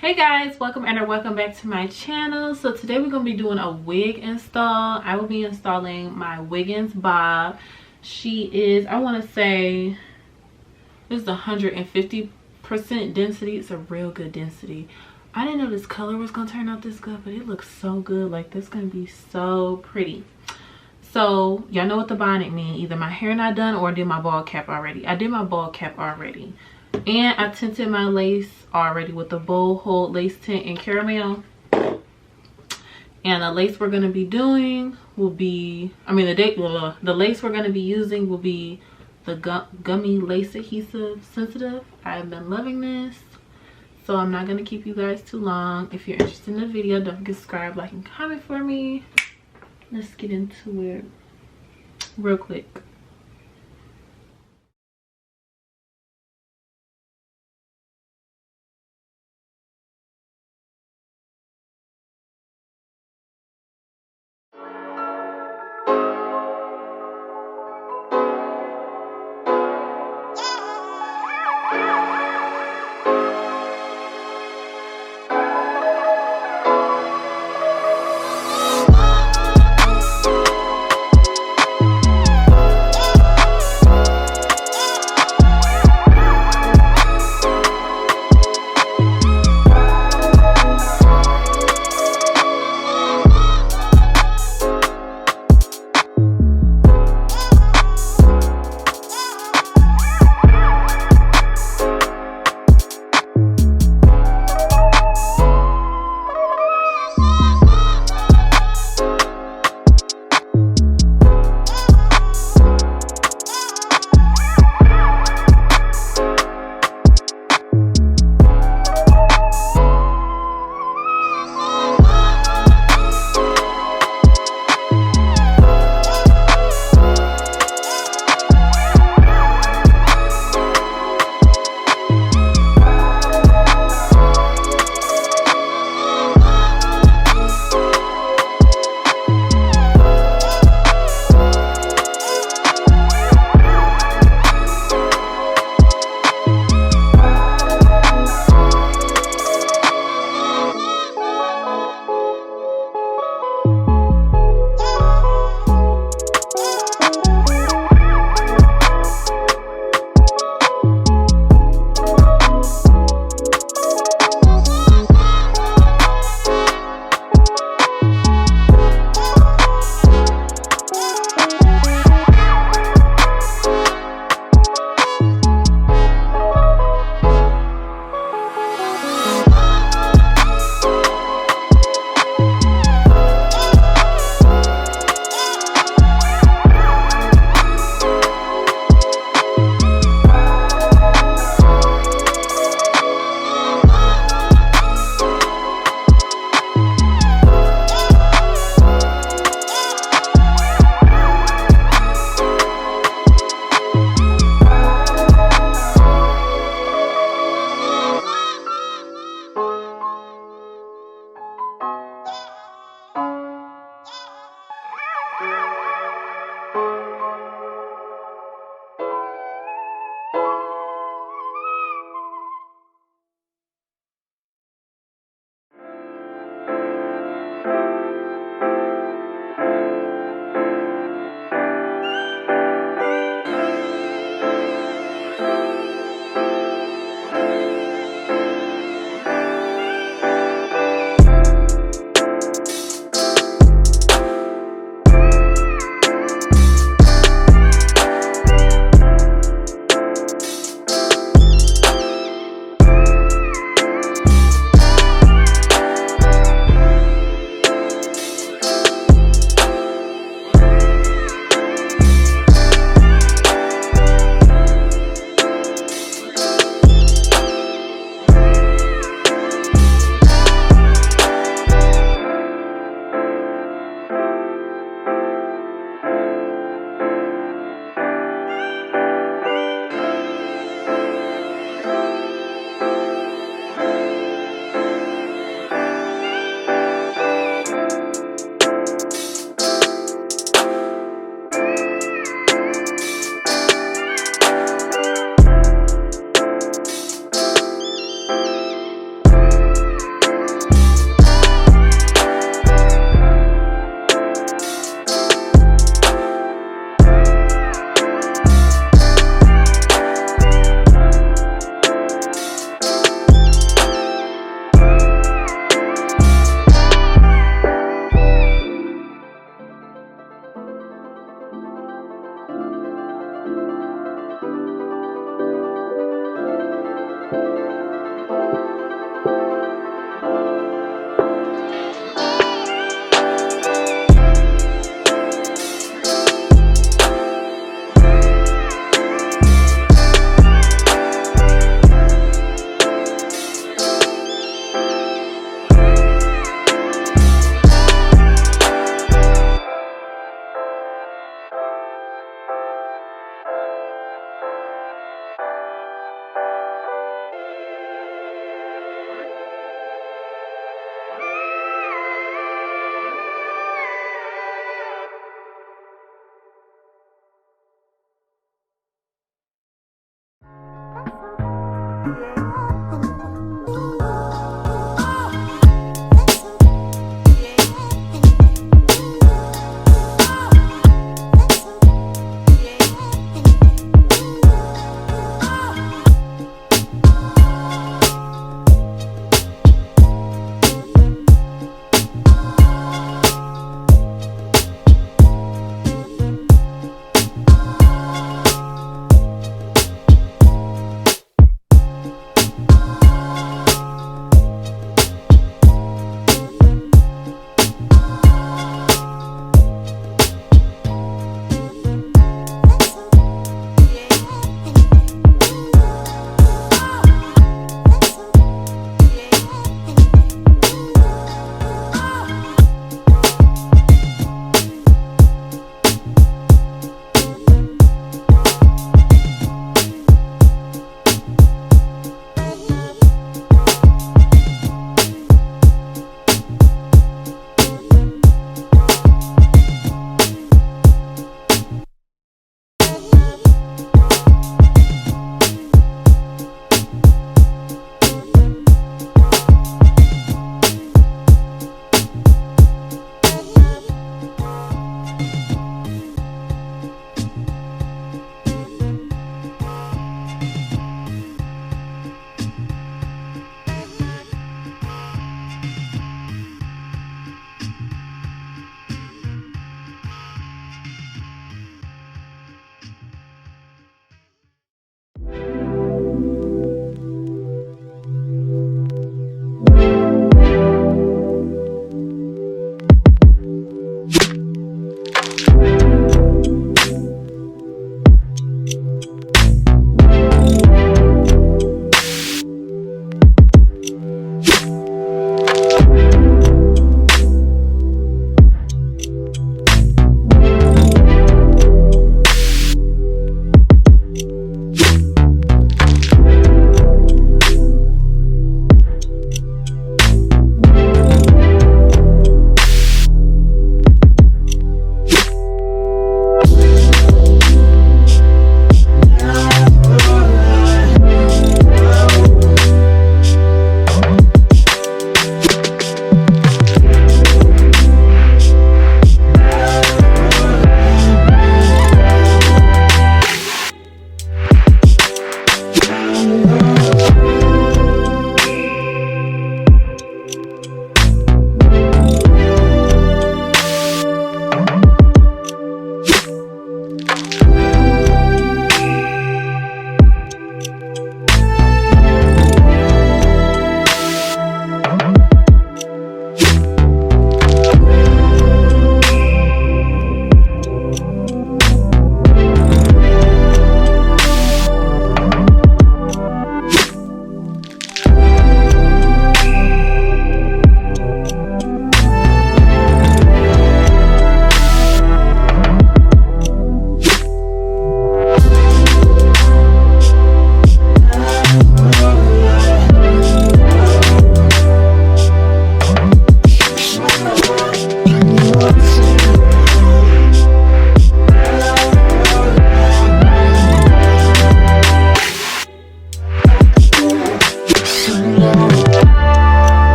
Hey guys, welcome and or welcome back to my channel. So today we're going to be doing a wig install. I will be installing my Wiggins bob. She is, I want to say, this is 150% density. It's a real good density. I didn't know this color was going to turn out this good, but it looks so good. Like, this is going to be so pretty. So y'all know what the bonnet mean. Either my hair not done or I did my bald cap already. I did my bald cap already. And I tinted my lace already with the bow hold lace tint in caramel. And the lace we're going to be doing will be, the lace we're going to be using will be the gummy lace adhesive sensitive. I've been loving this. So I'm not going to keep you guys too long. If you're interested in the video, don't forget to subscribe, like, and comment for me. Let's get into it real quick.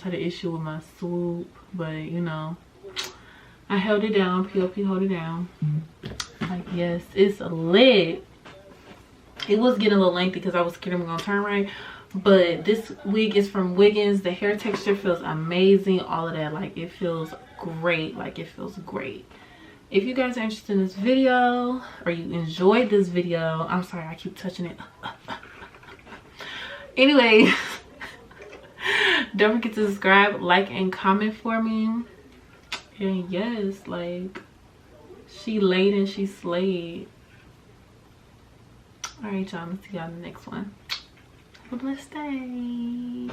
had an issue with my swoop, but you know, I held it down. POP hold it down. Like, yes, it's lit. It was getting a little lengthy because I was scared it was gonna turn right, but this wig is from Wiggins. The hair texture feels amazing. All of that, like, it feels great. Like, it feels great. If you guys are interested in this video, or you enjoyed this video, I'm sorry, I keep touching it. Anyway, don't forget to subscribe, like, and comment for me. And yes, like, she laid and she slayed. All right, y'all, let's see y'all in the next one. Have a blessed day.